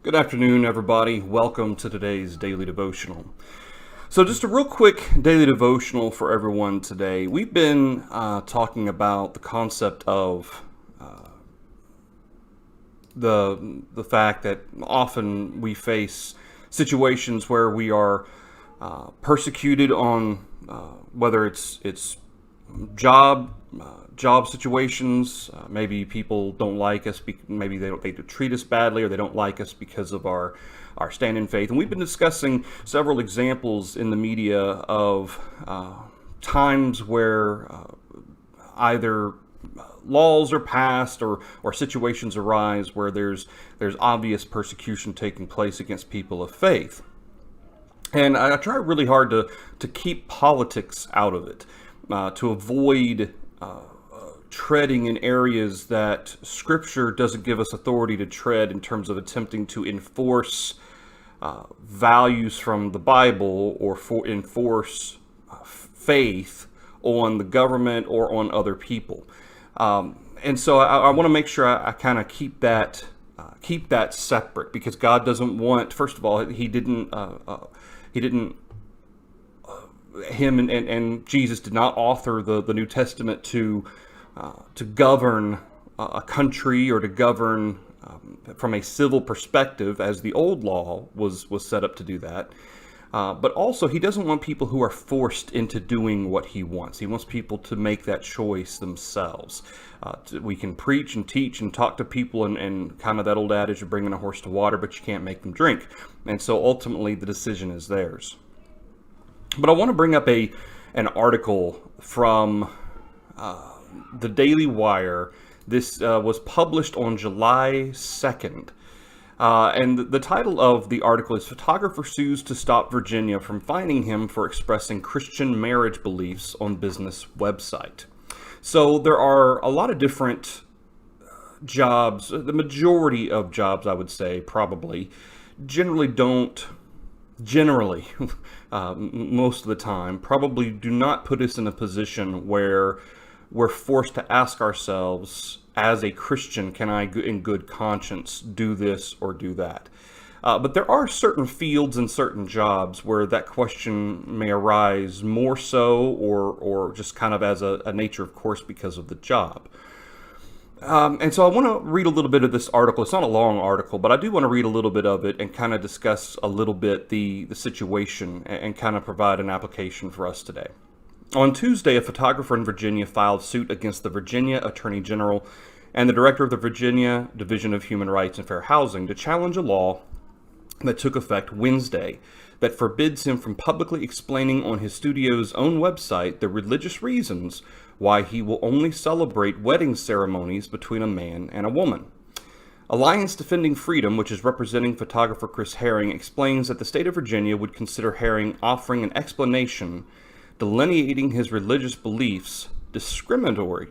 Good afternoon, everybody. Welcome to today's daily devotional. So just a real quick daily devotional for everyone today. We've been talking about the concept of the fact that often we face situations where we are persecuted on whether it's job situations. Maybe people don't like us. Maybe they treat us badly, or they don't like us because of our stand in faith. And we've been discussing several examples in the media of times where either laws are passed or situations arise where there's obvious persecution taking place against people of faith. And I try really hard to keep politics out of it, to avoid treading in areas that Scripture doesn't give us authority to tread in terms of attempting to enforce values from the Bible or enforce faith on the government or on other people. And so I want to make sure I kind of keep that separate, because God doesn't want. First of all, Him and Jesus did not author the New Testament to govern a country or to govern from a civil perspective, as the old law was set up to do that. But also, He doesn't want people who are forced into doing what He wants. He wants people to make that choice themselves. We can preach and teach and talk to people, and kind of that old adage of bringing a horse to water, but you can't make them drink. And so ultimately, the decision is theirs. But I want to bring up an article from the Daily Wire. This was published on July 2nd. And the title of the article is "Photographer Sues to Stop Virginia from Fining Him for Expressing Christian Marriage Beliefs on Business Website." So there are a lot of different jobs. The majority of jobs, I would say, probably, most of the time, probably do not put us in a position where we're forced to ask ourselves, as a Christian, can I in good conscience do this or do that? But there are certain fields and certain jobs where that question may arise more so, or just kind of as a nature of course because of the job. And so I want to read a little bit of this article. It's not a long article, but I do want to read a little bit of it and kind of discuss a little bit the situation and kind of provide an application for us today. On Tuesday, a photographer in Virginia filed suit against the Virginia Attorney General and the Director of the Virginia Division of Human Rights and Fair Housing to challenge a law that took effect Wednesday that forbids him from publicly explaining on his studio's own website the religious reasons why he will only celebrate wedding ceremonies between a man and a woman. Alliance Defending Freedom, which is representing photographer Chris Herring, explains that the state of Virginia would consider Herring offering an explanation delineating his religious beliefs discriminatory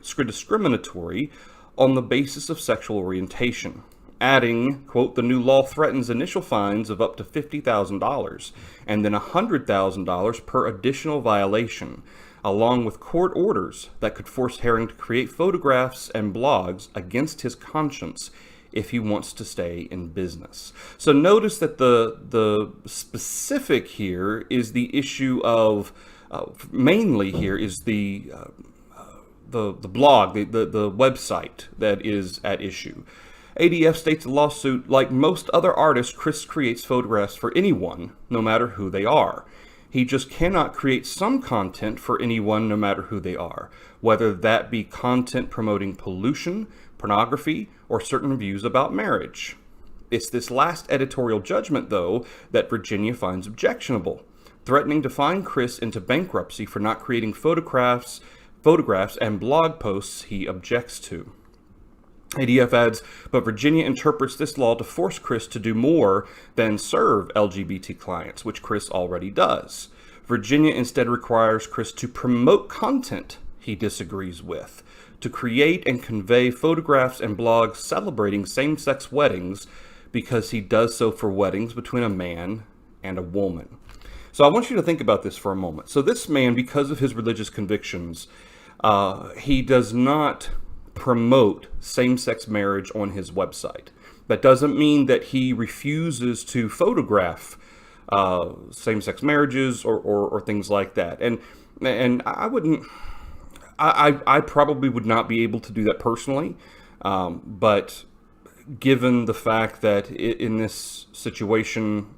on the basis of sexual orientation, adding, quote, "The new law threatens initial fines of up to $50,000 and then $100,000 per additional violation, along with court orders that could force Herring to create photographs and blogs against his conscience if he wants to stay in business." So notice that the specific here is the issue of mainly here is the blog, the website that is at issue. ADF states the lawsuit, like most other artists, Chris creates photographs for anyone, no matter who they are. He just cannot create some content for anyone, no matter who they are, whether that be content promoting pollution, pornography, or certain views about marriage. It's this last editorial judgment, though, that Virginia finds objectionable, threatening to fine Chris into bankruptcy for not creating photographs and blog posts he objects to. ADF adds, but Virginia interprets this law to force Chris to do more than serve LGBT clients, which Chris already does. Virginia instead requires Chris to promote content he disagrees with, to create and convey photographs and blogs celebrating same-sex weddings, because he does so for weddings between a man and a woman. So I want you to think about this for a moment. So this man, because of his religious convictions, he does not promote same-sex marriage on his website. That doesn't mean that he refuses to photograph same-sex marriages or things like that. And I wouldn't, I probably would not be able to do that personally, but given the fact that in this situation,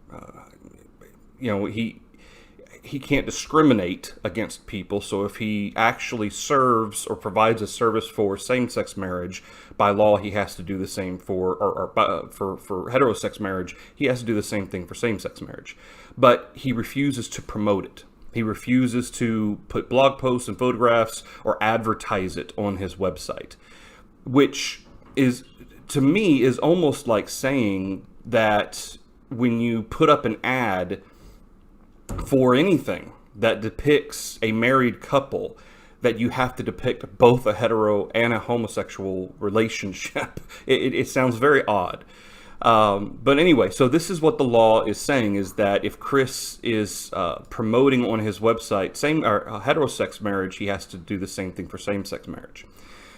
he can't discriminate against people. So if he actually serves or provides a service for same-sex marriage, by law he has to do the same for heterosex marriage. He has to do the same thing for same-sex marriage, but he refuses to promote it. He refuses to put blog posts and photographs or advertise it on his website, which is, to me, is almost like saying that when you put up an ad for anything that depicts a married couple, that you have to depict both a hetero and a homosexual relationship. It sounds very odd. But anyway, so this is what the law is saying, is that if Chris is promoting on his website heterosex marriage, he has to do the same thing for same-sex marriage.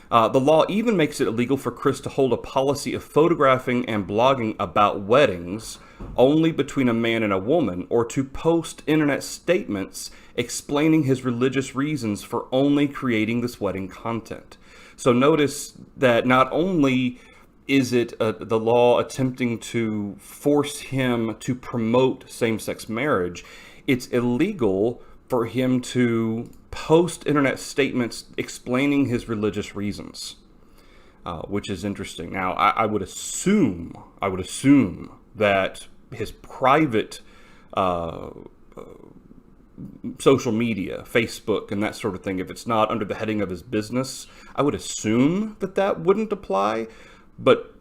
The law even makes it illegal for Chris to hold a policy of photographing and blogging about weddings only between a man and a woman, or to post internet statements explaining his religious reasons for only creating this wedding content. So notice that not only is it the law attempting to force him to promote same-sex marriage, it's illegal for him to post internet statements explaining his religious reasons, which is interesting. Now, I would assume that his private social media, Facebook and that sort of thing, if it's not under the heading of his business, I would assume that wouldn't apply. But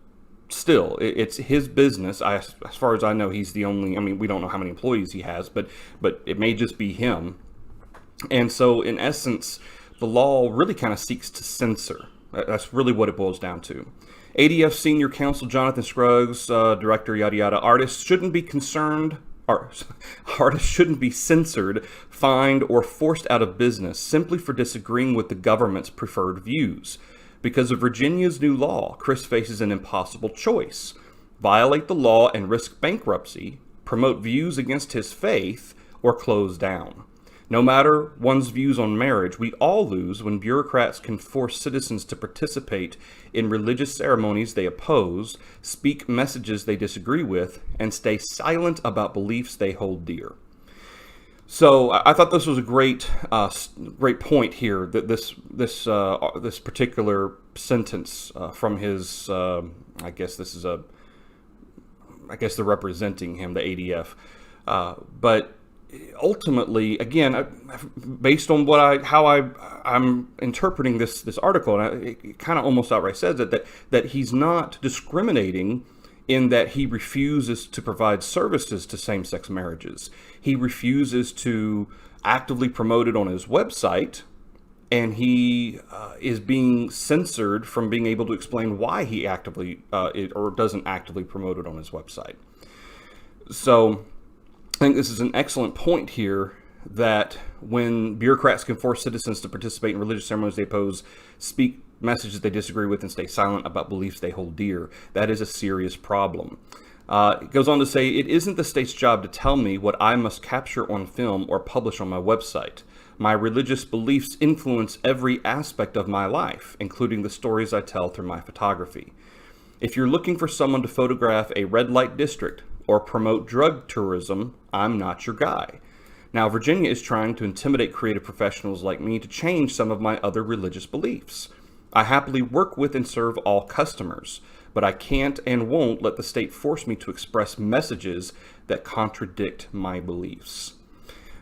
still, it's his business. As far as I know, he's the only, we don't know how many employees he has, but it may just be him. And so, in essence, the law really kind of seeks to censor. That's really what it boils down to. ADF Senior Counsel Jonathan Scruggs, Director, yada yada, artists shouldn't be censored, fined, or forced out of business simply for disagreeing with the government's preferred views. Because of Virginia's new law, Chris faces an impossible choice: violate the law and risk bankruptcy, promote views against his faith, or close down. No matter one's views on marriage, we all lose when bureaucrats can force citizens to participate in religious ceremonies they oppose, speak messages they disagree with, and stay silent about beliefs they hold dear. So I thought this was a great point here, that this particular sentence from his, I guess they're representing him, the ADF, but ultimately, again, based on how I'm interpreting this article, and it kind of almost outright says that he's not discriminating in that he refuses to provide services to same-sex marriages. He refuses to actively promote it on his website, and he is being censored from being able to explain why he actively or doesn't actively promote it on his website. So I think this is an excellent point here, that when bureaucrats can force citizens to participate in religious ceremonies they oppose, speak messages they disagree with, and stay silent about beliefs they hold dear, that is a serious problem. It goes on to say, it isn't the state's job to tell me what I must capture on film or publish on my website. My religious beliefs influence every aspect of my life, including the stories I tell through my photography. If you're looking for someone to photograph a red light district or promote drug tourism, I'm not your guy. Now, Virginia is trying to intimidate creative professionals like me to change some of my other religious beliefs. I happily work with and serve all customers, but I can't and won't let the state force me to express messages that contradict my beliefs.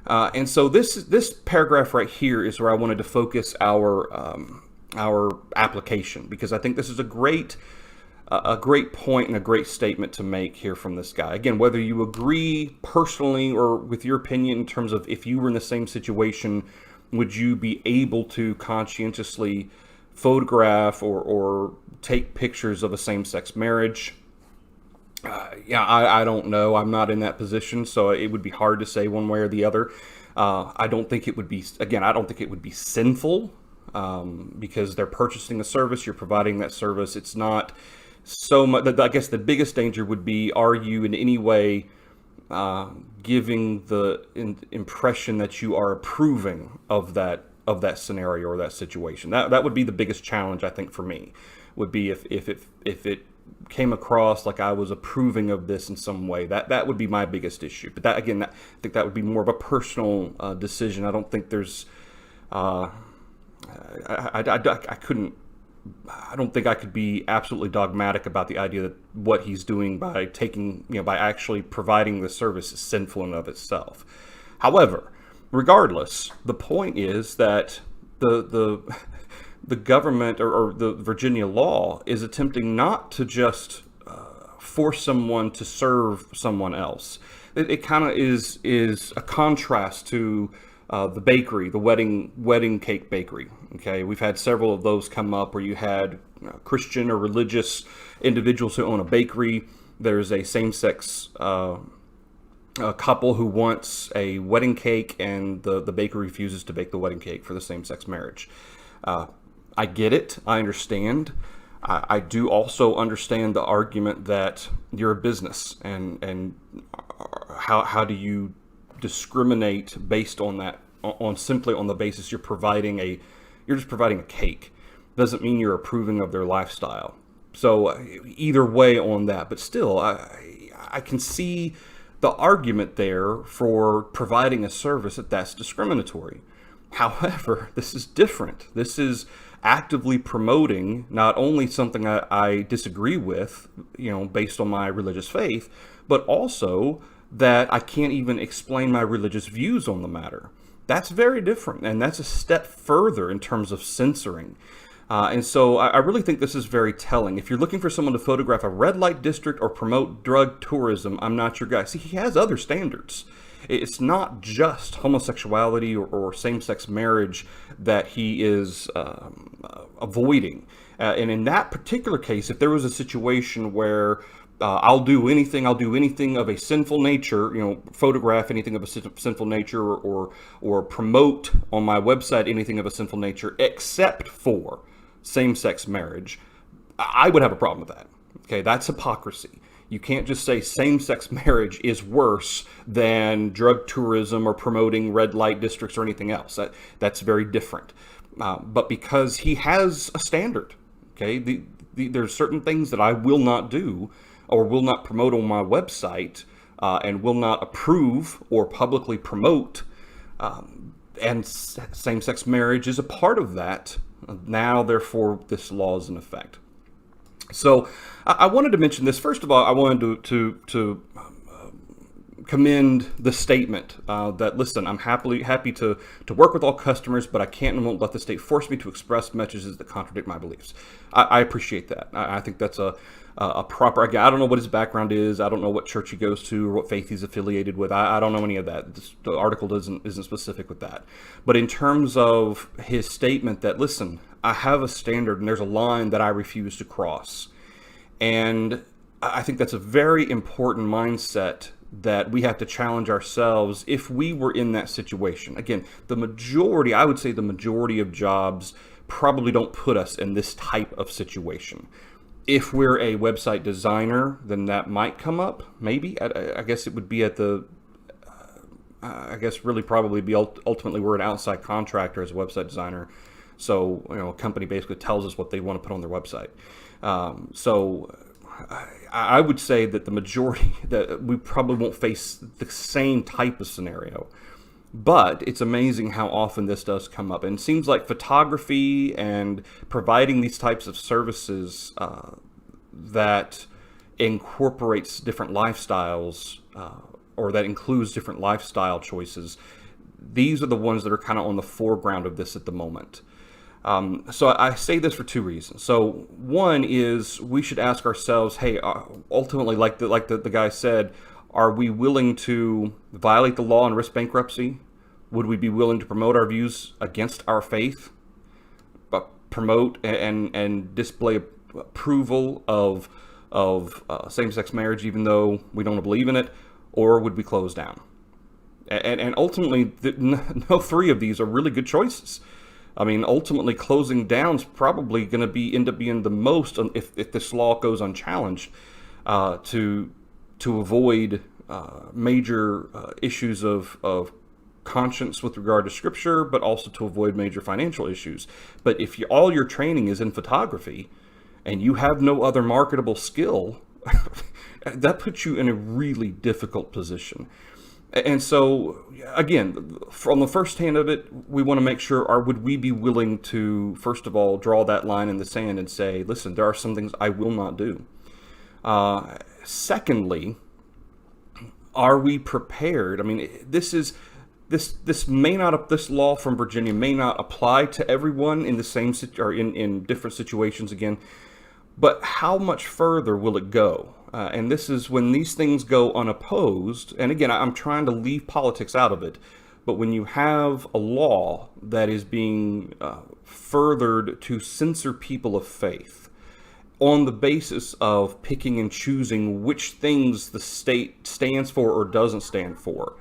And so this paragraph right here is where I wanted to focus our application, because I think this is a great point and a great statement to make here from this guy. Again, whether you agree personally or with your opinion in terms of if you were in the same situation, would you be able to conscientiously photograph or take pictures of a same-sex marriage? I don't know. I'm not in that position, so it would be hard to say one way or the other. I don't think it would be sinful, because they're purchasing a service, you're providing that service. It's not so much. I guess the biggest danger would be: are you in any way giving the impression that you are approving of that scenario or that situation? That would be the biggest challenge, I think, for me. Would be if it came across like I was approving of this in some way. That would be my biggest issue. But that, again, I think that would be more of a personal decision. I don't think there's I couldn't. I don't think I could be absolutely dogmatic about the idea that what he's doing by by actually providing the service is sinful in and of itself. However, regardless, the point is that the government or the Virginia law is attempting not to just force someone to serve someone else. It kind of is a contrast to the bakery, the wedding cake bakery. Okay, we've had several of those come up where you had Christian or religious individuals who own a bakery. There's a same-sex couple who wants a wedding cake, and the bakery refuses to bake the wedding cake for the same-sex marriage. I get it. I understand. I do also understand the argument that you're a business, and how do you discriminate based on that, on simply on the basis you're just providing a cake. Doesn't mean you're approving of their lifestyle. So either way on that, but still, I can see the argument there for providing a service that's discriminatory. However, this is different. This is actively promoting not only something I disagree with, based on my religious faith, but also that I can't even explain my religious views on the matter. That's very different, and that's a step further in terms of censoring. And so I really think this is very telling. If you're looking for someone to photograph a red light district or promote drug tourism, I'm not your guy. See, he has other standards. It's not just homosexuality or same-sex marriage that he is avoiding. And in that particular case, if there was a situation where I'll do anything of a sinful nature, photograph anything of a sinful nature or promote on my website anything of a sinful nature except for same-sex marriage, I would have a problem with that. Okay, that's hypocrisy. You can't just say same-sex marriage is worse than drug tourism or promoting red light districts or anything else. That's very different. But because he has a standard, okay, there's certain things that I will not do or will not promote on my website and will not approve or publicly promote. And same-sex marriage is a part of that. Now, therefore, this law is in effect. So I wanted to mention this. First of all, I wanted to commend the statement that, listen, I'm happy to work with all customers, but I can't and won't let the state force me to express messages that contradict my beliefs. I appreciate that. I think that's a proper, I don't know what his background is. I don't know what church he goes to or what faith he's affiliated with. I don't know any of that. The article isn't specific with that. But in terms of his statement that, listen, I have a standard and there's a line that I refuse to cross. And I think that's a very important mindset that we have to challenge ourselves if we were in that situation. Again, I would say the majority of jobs probably don't put us in this type of situation. If we're a website designer, then that might come up, maybe. I guess it would be ultimately we're an outside contractor as a website designer. So, a company basically tells us what they want to put on their website. So I would say that the majority, that we probably won't face the same type of scenario. But it's amazing how often this does come up. And it seems like photography and providing these types of services that incorporates different lifestyles or that includes different lifestyle choices, these are the ones that are kind of on the foreground of this at the moment. So I say this for two reasons. So one is we should ask ourselves, hey, ultimately, like the guy said, are we willing to violate the law and risk bankruptcy? Would we be willing to promote our views against our faith, promote and display approval of same-sex marriage even though we don't believe in it, or would we close down? And ultimately, no three of these are really good choices. I mean, ultimately, closing down's probably going to end up being the most if this law goes unchallenged, to avoid major issues of conscience with regard to Scripture, but also to avoid major financial issues. But if all your training is in photography and you have no other marketable skill, that puts you in a really difficult position. And so, again, from the first hand of it, we want to make sure, would we be willing to, first of all, draw that line in the sand and say, listen, there are some things I will not do. Secondly, are we prepared? I mean, this law from Virginia may not apply to everyone in the same or in different situations again, but how much further will it go? And this is when these things go unopposed. And again, I'm trying to leave politics out of it. But when you have a law that is being furthered to censor people of faith on the basis of picking and choosing which things the state stands for or doesn't stand for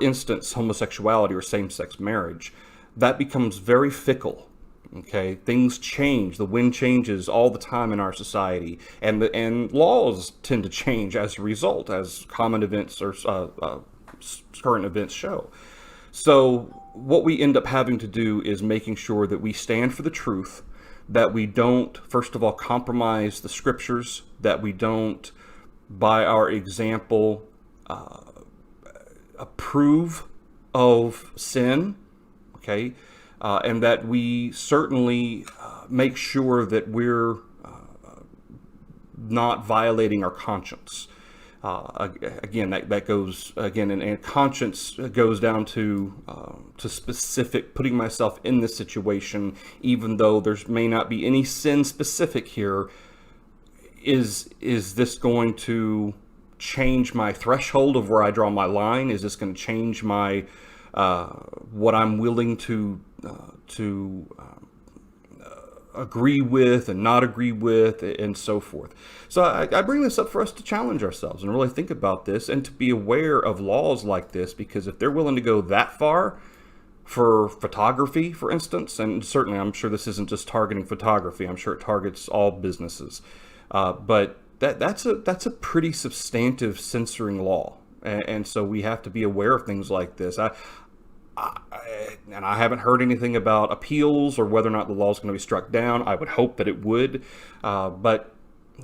instance, homosexuality or same-sex marriage, that becomes very fickle. Okay, things change. The wind changes all the time in our society, and laws tend to change as a result, as common events or current events show. So what we end up having to do is making sure that we stand for the truth, that we don't, first of all, compromise the Scriptures, that we don't, by our example, approve of sin. Okay. And that we certainly make sure that we're not violating our conscience. Again, that goes again, and conscience goes down to specific, putting myself in this situation, even though there may not be any sin specific here. Is this going to change my threshold of where I draw my line? Is this going to change my what I'm willing to agree with and not agree with, and so forth. So I bring this up for us to challenge ourselves and really think about this, and to be aware of laws like this, because if they're willing to go that far for photography, for instance, and certainly I'm sure this isn't just targeting photography, I'm sure it targets all businesses, but that's a pretty substantive censoring law. And so we have to be aware of things like this. And I haven't heard anything about appeals or whether or not the law is going to be struck down. I would hope that it would. But,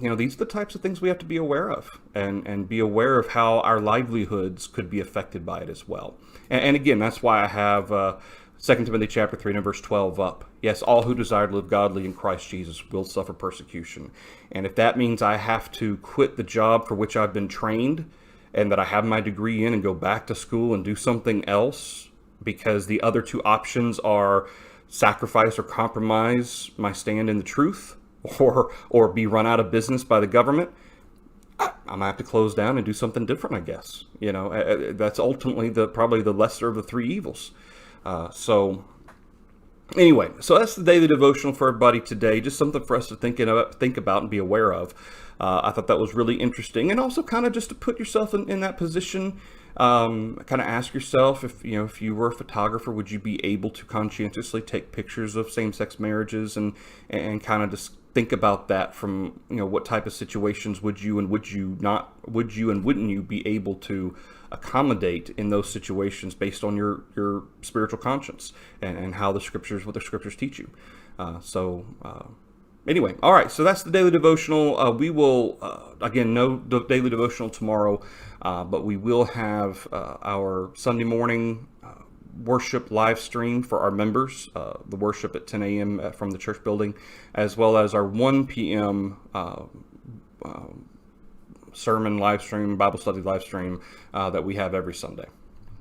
these are the types of things we have to be aware of, and be aware of how our livelihoods could be affected by it as well. And again, that's why I have 2 Timothy chapter 3 and verse 12 up. Yes, all who desire to live godly in Christ Jesus will suffer persecution. And if that means I have to quit the job for which I've been trained, and that I have my degree in, and go back to school and do something else, because the other two options are sacrifice or compromise my stand in the truth, or be run out of business by the government, I'm gonna have to close down and do something different, I guess. That's ultimately probably the lesser of the three evils. So anyway, so that's the daily devotional for everybody today. Just something for us to think about and be aware of. I thought that was really interesting, and also kind of just to put yourself in that position. Kind of ask yourself, if you were a photographer, would you be able to conscientiously take pictures of same-sex marriages, and kind of just think about that from what type of situations would you and wouldn't you be able to accommodate in those situations based on your spiritual conscience and how what the scriptures teach you. Anyway, all right, so that's the daily devotional. We will, again, no daily devotional tomorrow, but we will have our Sunday morning worship live stream for our members, the worship at 10 a.m. From the church building, as well as our 1 p.m. Sermon live stream, Bible study live stream that we have every Sunday.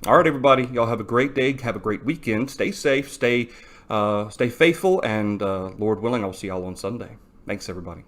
All right, everybody, y'all have a great day, have a great weekend, stay safe, stay faithful, and Lord willing, I'll see y'all on Sunday. Thanks, everybody.